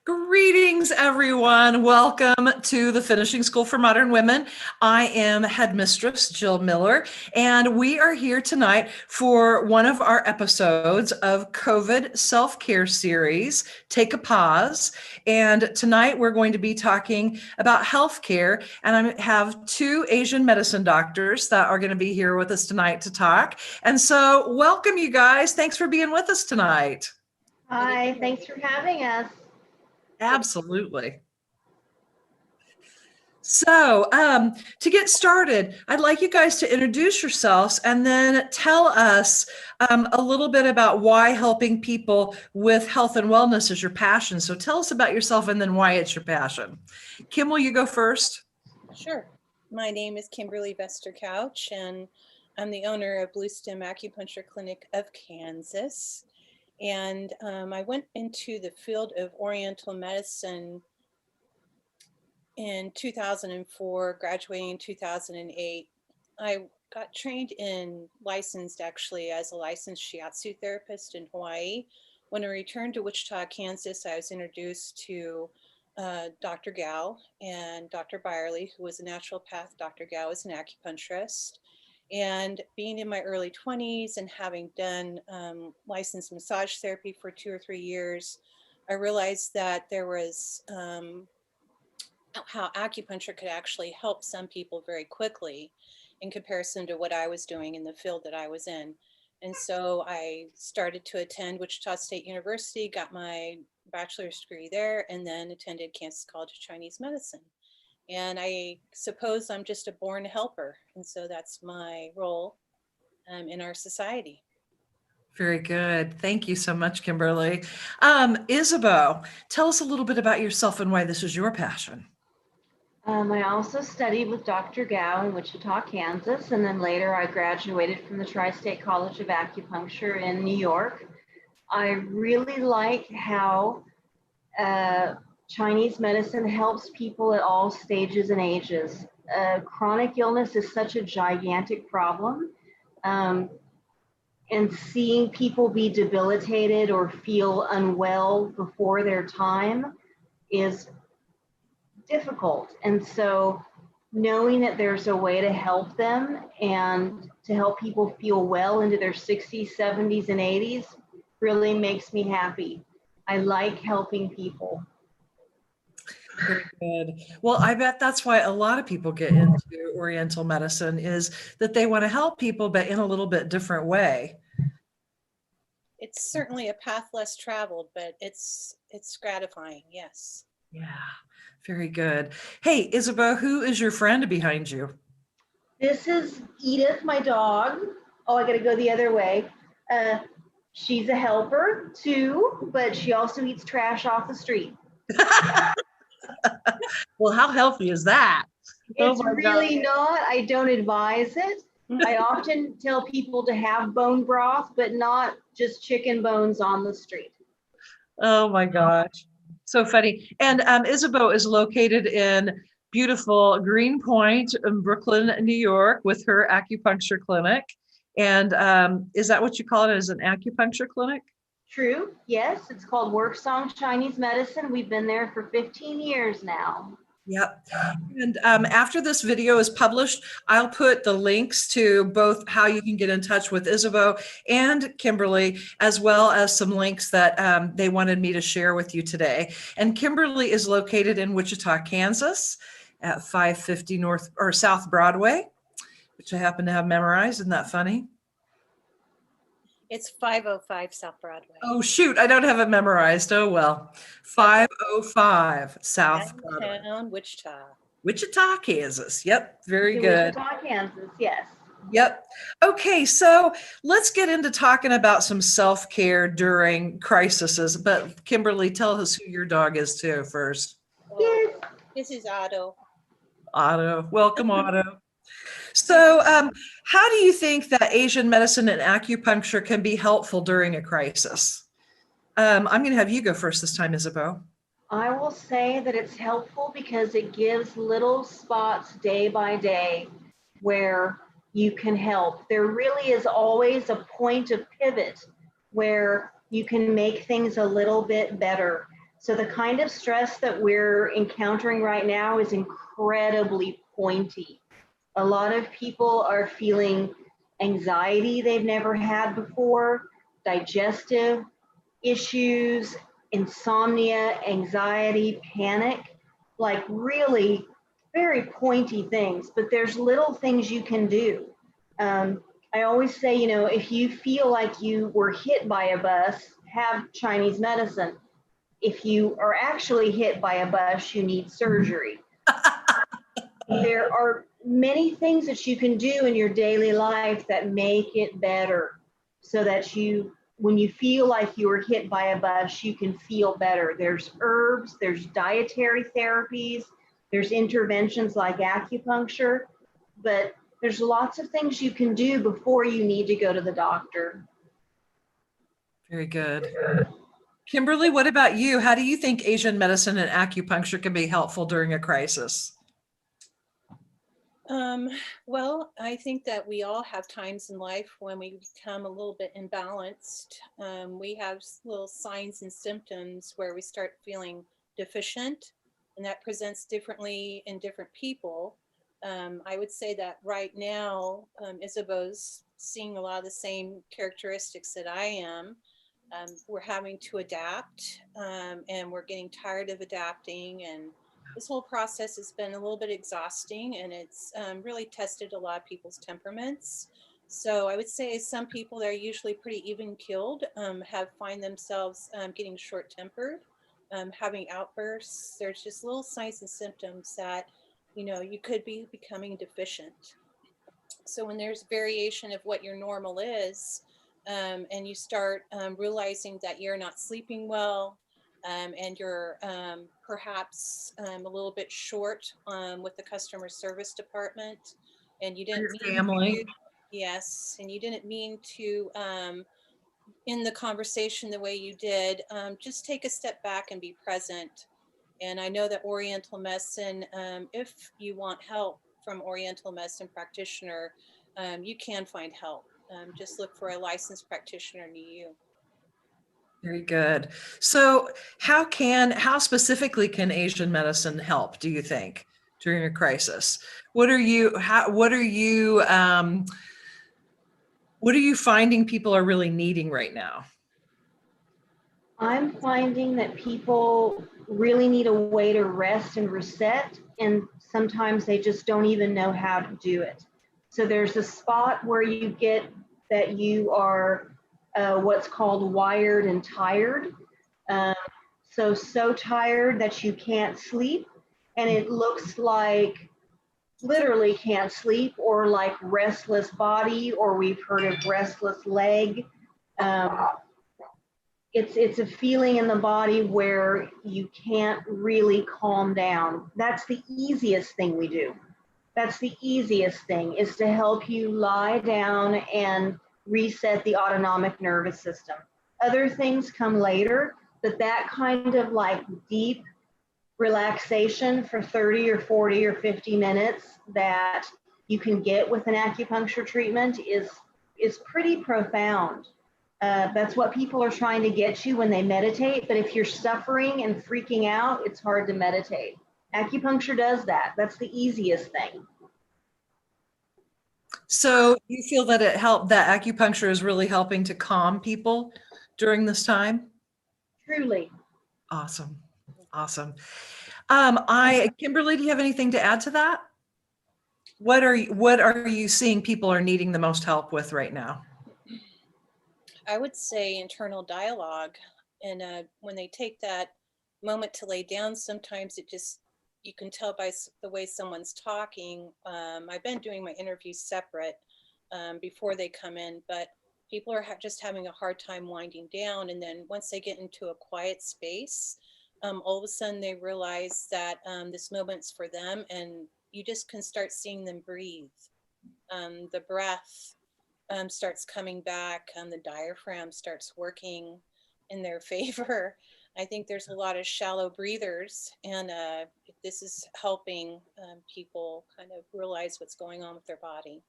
Greetings, everyone. Welcome to the Finishing School for Modern Women. I am Headmistress Jill Miller, and we are here tonight for one of our episodes of COVID Self-Care Series, Take a Pause. And tonight we're going to be talking about healthcare, and I have two Asian medicine doctors that are going to be here with us tonight to talk. And so welcome, you guys. Thanks for being with us tonight. Hi, thanks for having us. Absolutely. So to get started, I'd like you guys to introduce yourselves and then tell us a little bit about why helping people with health and wellness is your passion. So tell us about yourself and then why it's your passion. Kim, will you go first? Sure. My name is Kimberley Couch, and I'm the owner of Bluestem Acupuncture Clinic of Kansas. And I went into the field of Oriental medicine in 2004, graduating in 2008. I got trained and licensed actually as a licensed shiatsu therapist in Hawaii. When I returned to Wichita, Kansas, I was introduced to Dr. Gao and Dr. Byerly, who was a naturopath. Dr. Gao is an acupuncturist. And being in my early 20s and having done licensed massage therapy for 2 or 3 years, I realized that there was how acupuncture could actually help some people very quickly in comparison to what I was doing in the field that I was in. And so I started to attend Wichita State University, got my bachelor's degree there, and then attended Kansas College of Chinese Medicine. And I suppose I'm just a born helper. And so that's my role in our society. Very good. Thank you so much, Kimberly. Isobeau, tell us a little bit about yourself and why this is your passion. I also studied with Dr. Gao in Wichita, Kansas, and then later I graduated from the Tri-State College of Acupuncture in New York. I really like how Chinese medicine helps people at all stages and ages. Chronic illness is such a gigantic problem, and seeing people be debilitated or feel unwell before their time is difficult. And so knowing that there's a way to help them and to help people feel well into their 60s, 70s, and 80s really makes me happy. I like helping people. Very good. Well, I bet that's why a lot of people get into Oriental medicine, is that they want to help people, but in a little bit different way. It's certainly a path less traveled, but it's gratifying, yes. Yeah, very good. Hey, Isobeau, who is your friend behind you? This is Edith, my dog. Oh, I got to go the other way. She's a helper too, but she also eats trash off the street. Well, how healthy is that? It's really not. I don't advise it. I often tell people to have bone broth, but not just chicken bones on the street. Oh my gosh. So funny. And Isobeau is located in beautiful Greenpoint in Brooklyn, New York, with her acupuncture clinic. And is that what you call it, as an acupuncture clinic? True. Yes, it's called Worksong Chinese Medicine. We've been there for 15 years now. Yep. And after this video is published, I'll put the links to both how you can get in touch with Isobeau and Kimberly, as well as some links that they wanted me to share with you today. And Kimberly is located in Wichita, Kansas at 550 North or South Broadway, which I happen to have memorized. Isn't that funny? It's 505 South Broadway. Oh, shoot. I don't have it memorized. Oh, well. 505 South Broadway. Downtown Wichita. Wichita, Kansas. Yep. Very good. Wichita, Kansas. Yes. Yep. Okay. So let's get into talking about some self-care during crises. But Kimberly, tell us who your dog is too first. Yes. This is Otto. Otto. Welcome, Otto. So how do you think that Asian medicine and acupuncture can be helpful during a crisis? I'm going to have you go first this time, Isobeau. I will say that it's helpful because it gives little spots day by day where you can help. There really is always a point of pivot where you can make things a little bit better. So the kind of stress that we're encountering right now is incredibly pointy. A lot of people are feeling anxiety they've never had before, digestive issues, insomnia, anxiety, panic, like really very pointy things, but there's little things you can do. I always say, you know, if you feel like you were hit by a bus, have Chinese medicine. If you are actually hit by a bus, you need surgery. There are many things that you can do in your daily life that make it better so that you, when you feel like you were hit by a bus, you can feel better. There's herbs, there's dietary therapies, there's interventions like acupuncture, but there's lots of things you can do before you need to go to the doctor. Very good. Kimberly, what about you? How do you think Asian medicine and acupuncture can be helpful during a crisis? Well, I think that we all have times in life when we become a little bit imbalanced. We have little signs and symptoms where we start feeling deficient, and that presents differently in different people. I would say that right now, Isobeau's seeing a lot of the same characteristics that I am. We're having to adapt, and we're getting tired of adapting, and this whole process has been a little bit exhausting, and it's really tested a lot of people's temperaments. So I would say some people that are usually pretty even-keeled find themselves getting short-tempered, having outbursts. There's just little signs and symptoms that, you know, you could be becoming deficient. So when there's variation of what your normal is, and you start realizing that you're not sleeping well, and you're perhaps a little bit short with the customer service department, and you didn't Your mean family. to, yes, and you didn't mean to in the conversation the way you did, just take a step back and be present. And I know that Oriental medicine, if you want help from Oriental medicine practitioner, you can find help. Just look for a licensed practitioner near you. Very good. So how specifically can Asian medicine help, do you think, during a crisis? What are you finding people are really needing right now? I'm finding that people really need a way to rest and reset, and sometimes they just don't even know how to do it. So there's a spot where you get that you are what's called wired and tired. Um, so tired that you can't sleep, and it looks like literally can't sleep, or like restless body, or we've heard of restless leg. Um, it's a feeling in the body where you can't really calm down. That's the easiest thing we do. That's the easiest thing, is to help you lie down and reset the autonomic nervous system. Other things come later, but that kind of like deep relaxation for 30 or 40 or 50 minutes that you can get with an acupuncture treatment is pretty profound. That's what people are trying to get you when they meditate. But if you're suffering and freaking out, it's hard to meditate. Acupuncture does that. That's the easiest thing. So you feel that that acupuncture is really helping to calm people during this time? Truly. Awesome. Awesome. Kimberly, do you have anything to add to that? What are you seeing people are needing the most help with right now? I would say internal dialogue. And when they take that moment to lay down, sometimes you can tell by the way someone's talking. I've been doing my interviews separate before they come in, but people are just having a hard time winding down. And then once they get into a quiet space, all of a sudden they realize that this moment's for them, and you just can start seeing them breathe. The breath starts coming back, the diaphragm starts working in their favor. I think there's a lot of shallow breathers, and this is helping people kind of realize what's going on with their body.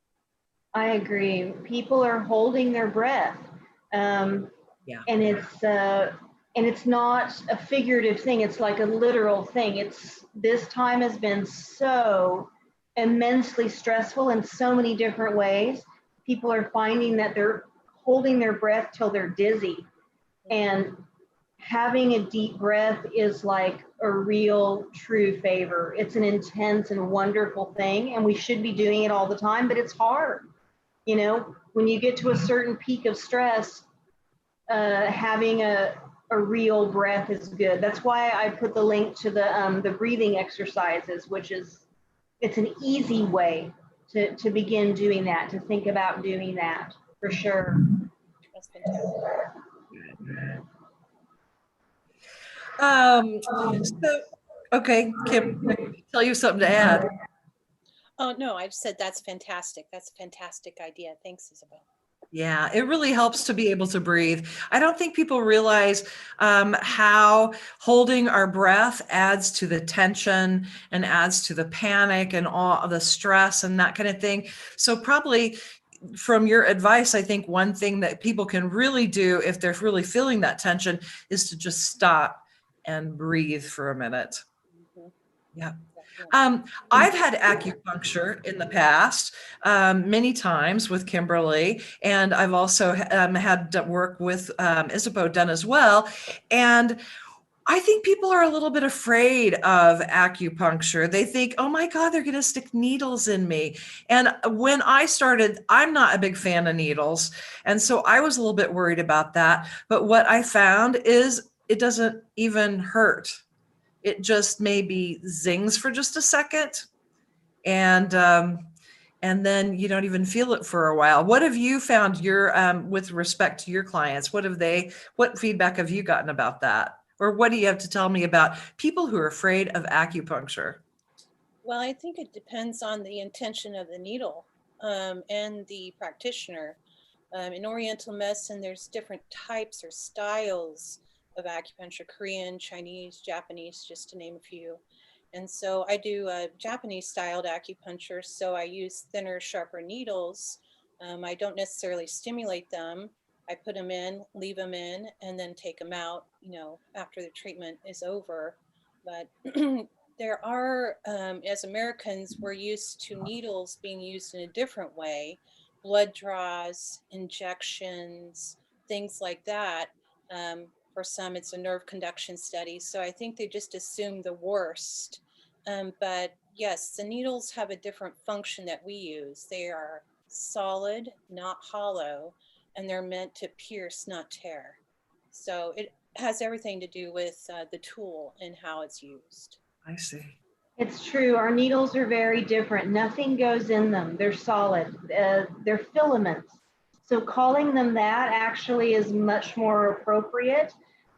I agree. People are holding their breath. Yeah. And And it's not a figurative thing, it's like a literal thing. This time has been so immensely stressful in so many different ways. People are finding that they're holding their breath till they're dizzy. And having a deep breath is like a real true favor. It's an intense and wonderful thing, and we should be doing it all the time, but it's hard. You know, when you get to a certain peak of stress, having a real breath is good. That's why I put the link to the breathing exercises, which is, it's an easy way to begin doing that, to think about doing that for sure. That's fantastic. So, okay, Kim, tell you something to add. Oh, no, I just said that's fantastic. That's a fantastic idea. Thanks, Isabel. Yeah, it really helps to be able to breathe. I don't think people realize how holding our breath adds to the tension and adds to the panic and all of the stress and that kind of thing. So probably from your advice, I think one thing that people can really do if they're really feeling that tension is to just stop and breathe for a minute. Mhm. Yeah. Yeah. I've had acupuncture in the past, many times with Kimberley, and I've also had work with Isobeau done as well. And I think people are a little bit afraid of acupuncture. They think, oh my God, they're going to stick needles in me. And when I started, I'm not a big fan of needles. And so I was a little bit worried about that. But what I found is it doesn't even hurt. It just maybe zings for just a second, and then you don't even feel it for a while. What have you found with respect to your clients? What feedback have you gotten about that? Or what do you have to tell me about people who are afraid of acupuncture? Well, I think it depends on the intention of the needle and the practitioner. In Oriental medicine, there's different types or styles of acupuncture: Korean, Chinese, Japanese, just to name a few. And so I do a Japanese styled acupuncture. So I use thinner, sharper needles. I don't necessarily stimulate them. I put them in, leave them in, and then take them out, after the treatment is over. But there are, as Americans, we're used to needles being used in a different way: blood draws, injections, things like that. For some, it's a nerve conduction study. So I think they just assume the worst. But yes, the needles have a different function that we use. They are solid, not hollow, and they're meant to pierce, not tear. So it has everything to do with the tool and how it's used. I see. It's true. Our needles are very different. Nothing goes in them. They're solid. They're filaments. So calling them that actually is much more appropriate.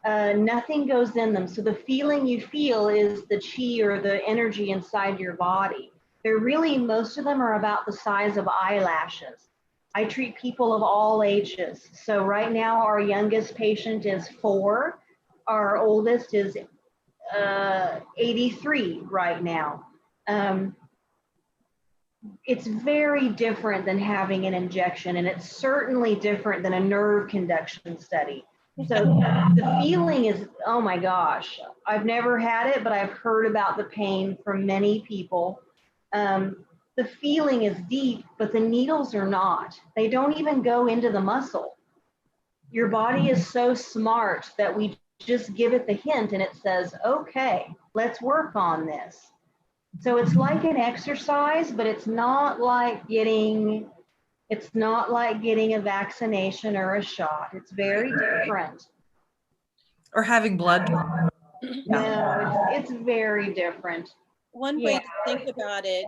Nothing goes in them. So the feeling you feel is the chi or the energy inside your body. They're really, most of them are about the size of eyelashes. I treat people of all ages. So right now, our youngest patient is 4. Our oldest is 83 right now. It's very different than having an injection, and it's certainly different than a nerve conduction study. So the feeling is, oh my gosh, I've never had it, but I've heard about the pain from many people. The feeling is deep, but the needles are not. They don't even go into the muscle. Your body is so smart that we just give it the hint and it says, okay, let's work on this. So it's like an exercise, but it's not like getting a vaccination or a shot. It's very different. Or having blood. No, it's very different. One way to think about it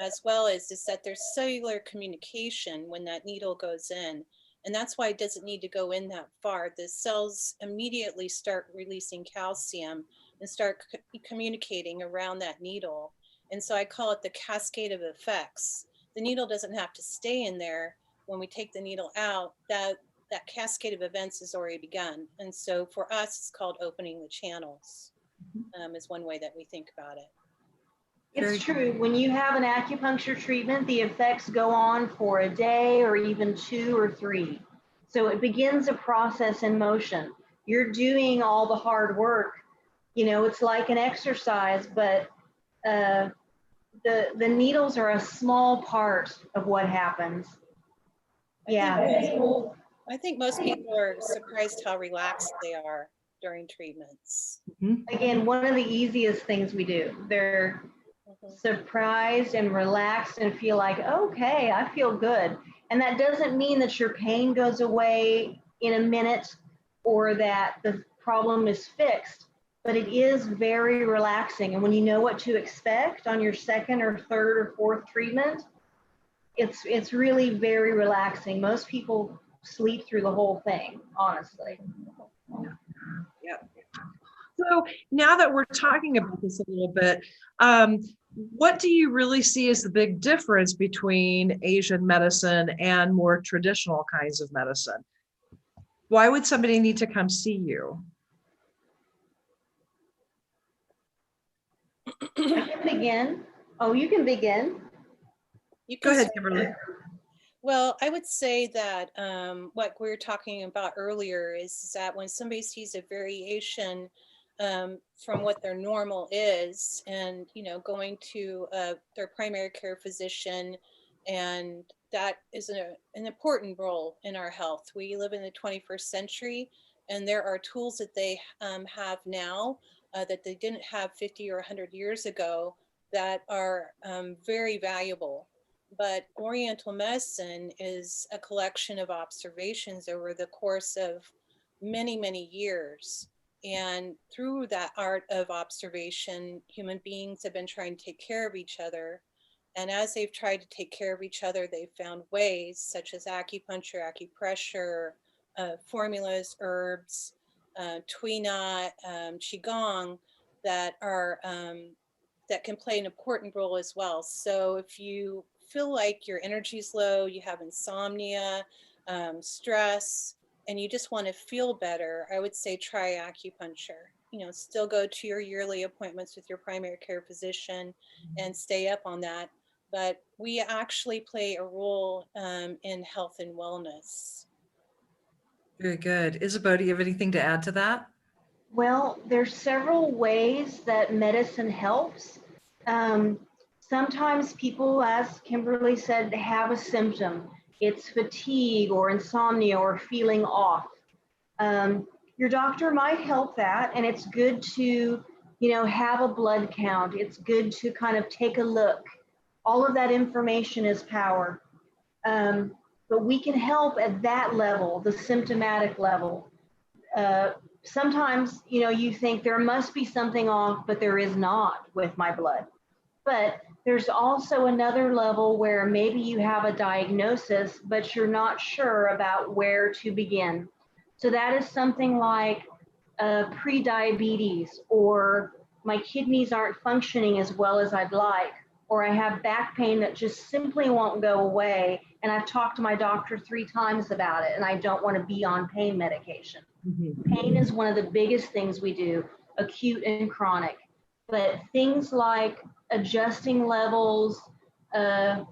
as well is that there's cellular communication when that needle goes in. And that's why it doesn't need to go in that far. The cells immediately start releasing calcium and start communicating around that needle. And so I call it the cascade of effects. The needle doesn't have to stay in there. When we take the needle out, that cascade of events has already begun. And so for us, it's called opening the channels, is one way that we think about it. It's true. When you have an acupuncture treatment, the effects go on for a day or even 2 or 3. So it begins a process in motion. You're doing all the hard work. You know, it's like an exercise, but the needles are a small part of what happens. Yeah. I think most people are surprised how relaxed they are during treatments. Again, one of the easiest things we do. They're surprised and relaxed and feel like, okay, I feel good. And that doesn't mean that your pain goes away in a minute or that the problem is fixed, but it is very relaxing. And when you know what to expect on your second or third or fourth treatment, it's really very relaxing. Most people sleep through the whole thing, honestly. Yeah. So now that we're talking about this a little bit, what do you really see as the big difference between Asian medicine and more traditional kinds of medicine? Why would somebody need to come see you? I can begin. Oh, you can begin. You Go can ahead, start Kimberly. there. Well, I would say that what we were talking about earlier is that when somebody sees a variation from what their normal is, and going to their primary care physician, and that is an important role in our health. We live in the 21st century, and there are tools that they have now that they didn't have 50 or 100 years ago that are very valuable. But Oriental medicine is a collection of observations over the course of many, many years. And through that art of observation, human beings have been trying to take care of each other. And as they've tried to take care of each other, they've found ways such as acupuncture, acupressure, formulas, herbs, Tui knot, qigong, that are that can play an important role as well. So if you feel like your energy's low, you have insomnia, stress, and you just want to feel better, I would say try acupuncture. Still go to your yearly appointments with your primary care physician and stay up on that. But we actually play a role in health and wellness. Very good. Isobeau, do you have anything to add to that? Well, there's several ways that medicine helps. Sometimes people, as Kimberly said, have a symptom. It's fatigue or insomnia or feeling off. Your doctor might help that, and it's good to, have a blood count. It's good to kind of take a look. All of that information is power. But we can help at that level, the symptomatic level. Sometimes, you think there must be something off, but there is not with my blood. But there's also another level where maybe you have a diagnosis, but you're not sure about where to begin. So that is something like pre-diabetes, or my kidneys aren't functioning as well as I'd like, or I have back pain that just simply won't go away. And I've talked to my doctor 3 times about it, and I don't want to be on pain medication. Pain is one of the biggest things we do, acute and chronic. But things like adjusting levels of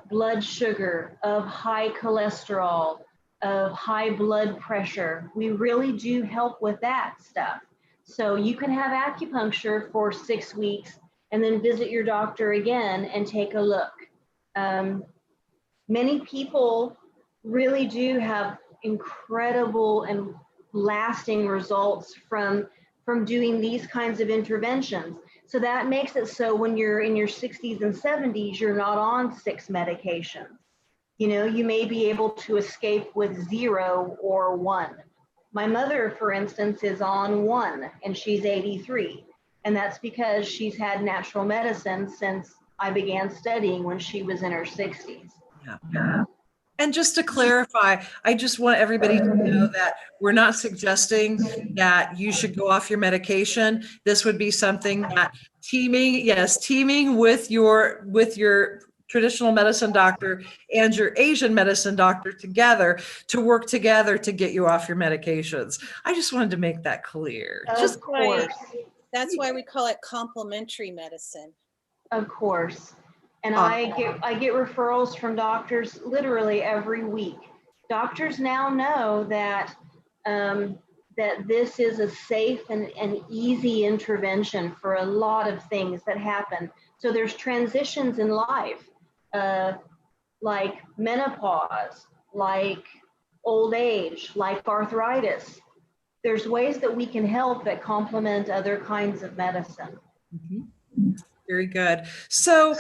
blood sugar, of high cholesterol, of high blood pressure, we really do help with that stuff. So you can have acupuncture for 6 weeks and then visit your doctor again and take a look. Many people really do have incredible and lasting results from doing these kinds of interventions. So that makes it so when you're in your 60s and 70s, you're not on 6 medications. You may be able to escape with 0 or 1. My mother, for instance, is on 1 and she's 83. And that's because she's had natural medicine since I began studying when she was in her 60s. Yeah. And just to clarify, I just want everybody to know that we're not suggesting that you should go off your medication. This would be something that teaming with your traditional medicine doctor and your Asian medicine doctor together to work together to get you off your medications. I just wanted to make that clear. Of course. That's why we call it complementary medicine. Of course. And I get referrals from doctors literally every week. Doctors now know that that this is a safe and easy intervention for a lot of things that happen. So there's transitions in life, like menopause, like old age, like arthritis. There's ways that we can help that complement other kinds of medicine. Very good. So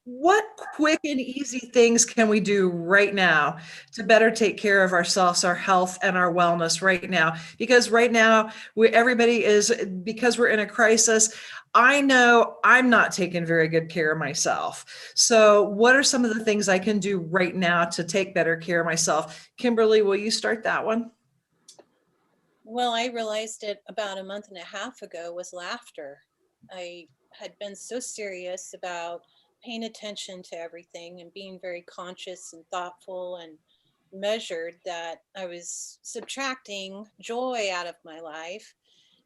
what quick and easy things can we do right now to better take care of ourselves, our health, and our wellness right now? Because right now, everybody is, because we're in a crisis, I know I'm not taking very good care of myself. So what are some of the things I can do right now to take better care of myself? Kimberly, will you start that one? Well, I realized it about a month and a half ago was laughter. I had been so serious about paying attention to everything and being very conscious and thoughtful and measured that I was subtracting joy out of my life.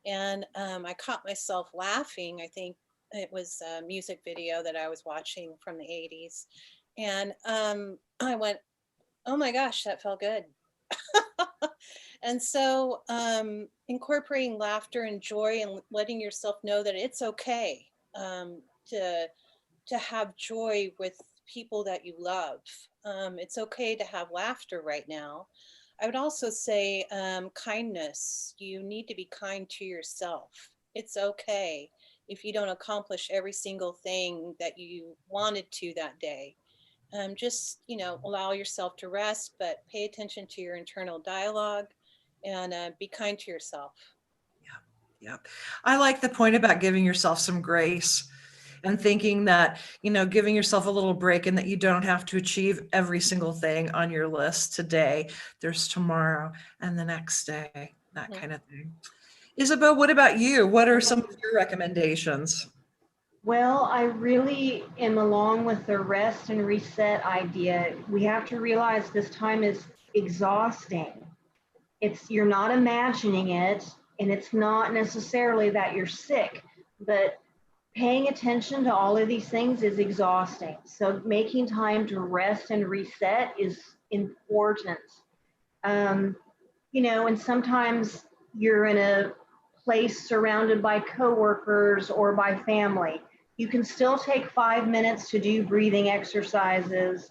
And I caught myself laughing. I think it was a music video that I was watching from the 80s. And I went, oh my gosh, that felt good. And so incorporating laughter and joy and letting yourself know that it's okay to have joy with people that you love. It's okay to have laughter right now. I would also say kindness. You need to be kind to yourself. It's okay if you don't accomplish every single thing that you wanted to that day. Just, allow yourself to rest, but pay attention to your internal dialogue and be kind to yourself. Yeah. I like the point about giving yourself some grace and thinking that, giving yourself a little break and that you don't have to achieve every single thing on your list today. There's tomorrow and the next day, that kind of thing. Isobeau, what about you? What are some of your recommendations? Well, I really am along with the rest and reset idea. We have to realize this time is exhausting. You're not imagining it, and it's not necessarily that you're sick, but paying attention to all of these things is exhausting. So making time to rest and reset is important. And sometimes you're in a place surrounded by coworkers or by family. You can still take 5 minutes to do breathing exercises.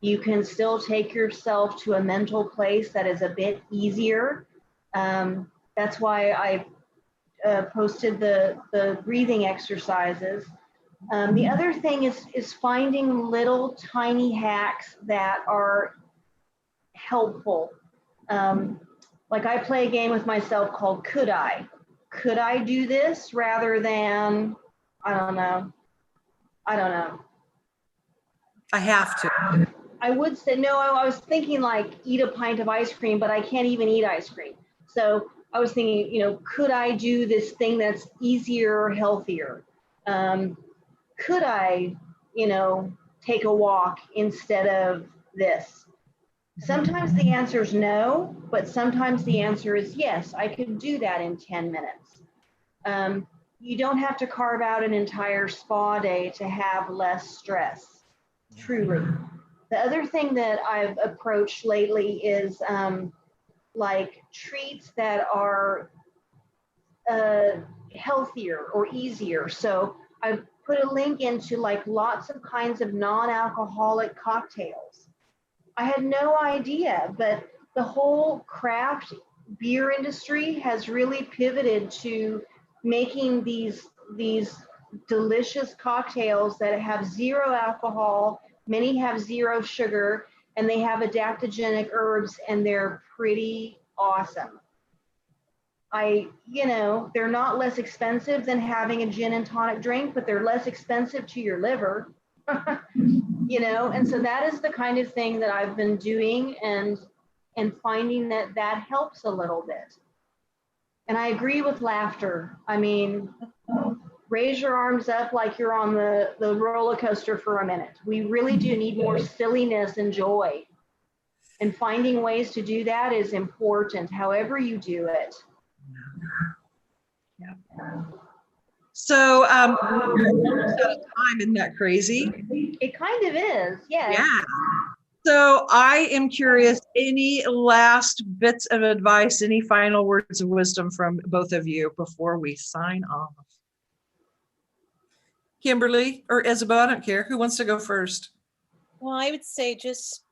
You can still take yourself to a mental place that is a bit easier. That's why I posted the breathing exercises. The other thing is finding little tiny hacks that are helpful. Like I play a game with myself called Could I? Could I do this rather than, I don't know. I have to. I would say, no, I was thinking like eat a pint of ice cream, but I can't even eat ice cream. So I was thinking, could I do this thing that's easier or healthier? Could I, take a walk instead of this? Sometimes the answer is no, but sometimes the answer is yes, I could do that in 10 minutes. You don't have to carve out an entire spa day to have less stress, truly. The other thing that I've approached lately is like treats that are healthier or easier. So I've put a link into like lots of kinds of non-alcoholic cocktails. I had no idea, but the whole craft beer industry has really pivoted to making these delicious cocktails that have zero alcohol, many have zero sugar, and they have adaptogenic herbs, and they're pretty awesome. They're not less expensive than having a gin and tonic drink, but they're less expensive to your liver. And so that is the kind of thing that I've been doing and finding that helps a little bit. And I agree with laughter. I mean, raise your arms up like you're on the roller coaster for a minute. We really do need more silliness and joy. And finding ways to do that is important, however you do it. Yeah. So we're almost out of time. Isn't that crazy? It kind of is, yes. Yeah. So I am curious, any last bits of advice, any final words of wisdom from both of you before we sign off? Kimberly or Isabel, I don't care. Who wants to go first? Well, I would say just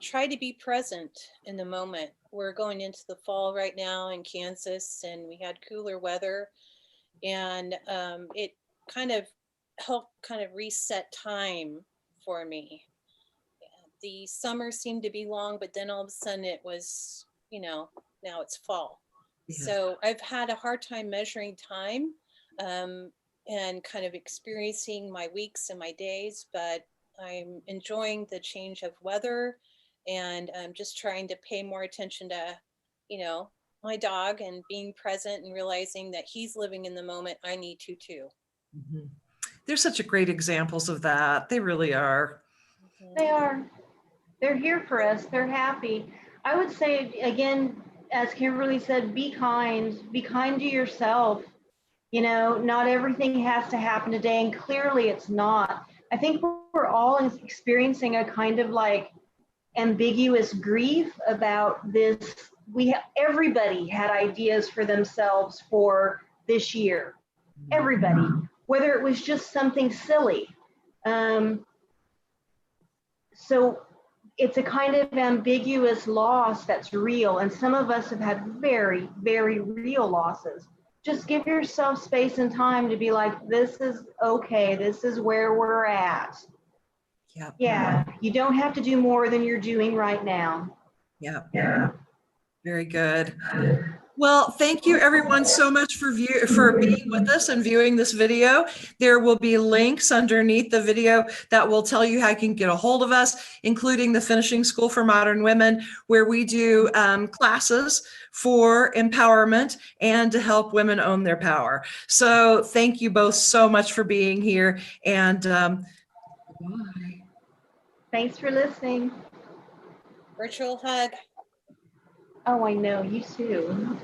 try to be present in the moment. We're going into the fall right now in Kansas, and we had cooler weather, and it kind of helped kind of reset time for me. The summer seemed to be long, but then all of a sudden it was, now it's fall. Yeah. So I've had a hard time measuring time and kind of experiencing my weeks and my days, but I'm enjoying the change of weather, and I'm just trying to pay more attention to, my dog, and being present and realizing that he's living in the moment. I need to too. Mhm. They're such a great examples of that. They really are. They are. They're here for us. They're happy. I would say, again, as Kimberly said, be kind. Be kind to yourself. Not everything has to happen today, and clearly it's not. I think we're all experiencing a kind of like ambiguous grief about this. Everybody had ideas for themselves for this year. Everybody, whether it was just something silly. So it's a kind of ambiguous loss that's real. And some of us have had very, very real losses. Just give yourself space and time to be like, this is okay. This is where we're at. Yep. Yeah. You don't have to do more than you're doing right now. Yep. Yeah. Very good. Well, thank you everyone so much for being with us and viewing this video. There will be links underneath the video that will tell you how you can get a hold of us, including the Finishing School for Modern Women, where we do classes for empowerment and to help women own their power. So thank you both so much for being here, and bye. Thanks for listening. Virtual hug. Oh, I know, you too.